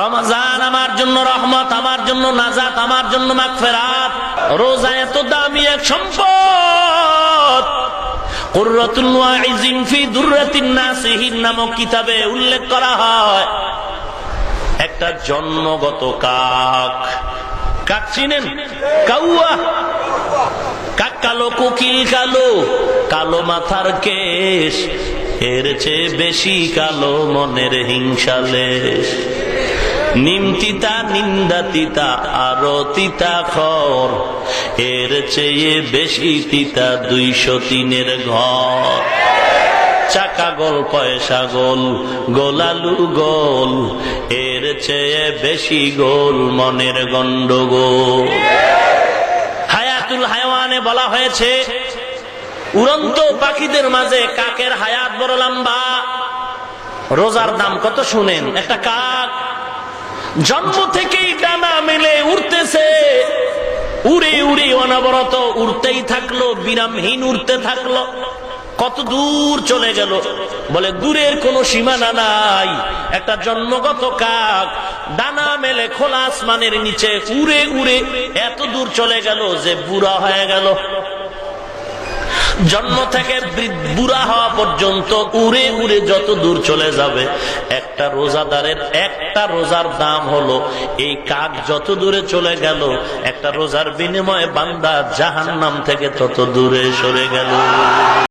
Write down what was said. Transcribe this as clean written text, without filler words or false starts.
রমজান আমার জন্য রহমত, আমার জন্য নাজাত, আমার জন্য মাগফিরাত। রোজা এত দামি এক সম্পদ। কুররাতুল ওয়াইজিন ফি দুররাতিন নাসিহিন নামক কিতাবে উল্লেখ করা হয়, একটা জন্মগত কাক, কাক চিনেন? কাউয়া, কাক কালো, কোকিল কালো, কালো মাথার কেশ, এর চেয়ে বেশি কালো মনের হিংসা লেশ। নিম তিতা, নিন্দা তিতা, আরো তিতা খর, এর চেয়ে বেশি তিতা 203-এর ঘর। চাকা গোল, পয়সা গোল, গোলালু গোল, এর চেয়ে বেশি গোল মনের গন্ডগোল। হায়াতুল হায়াওয়ানে বলা হয়েছে, উড়ন্ত পাখিদের মাঝে কাকের হায়াত বড় লম্বা। রোজার দাম কত শুনেন? একটা কাক জন্ম থেকেই ডানা মেলে উড়তেছে, উড়ে উড়ে অনবরত উড়তেই থাকলো, বিরামহীন উড়তে থাকলো। কত দূর চলে গেল, বলে দূরের কোনো সীমানা নাই। একটা জন্মগত কাক ডানা মেলে খোলা আসমানের নিচে উড়ে উড়ে এত দূর চলে গেল যে বুড়া হয়ে গেল। জন্ম থেকে বুড়া হওয়া পর্যন্ত উড়ে উড়ে যত দূর চলে যাবে, একটা রোজাদারের একটা রোজার দাম হলো এই কাক যত দূরে চলে গেল, একটা রোজার বিনিময়ে বান্দা জাহান্নাম থেকে তত দূরে সরে গেল।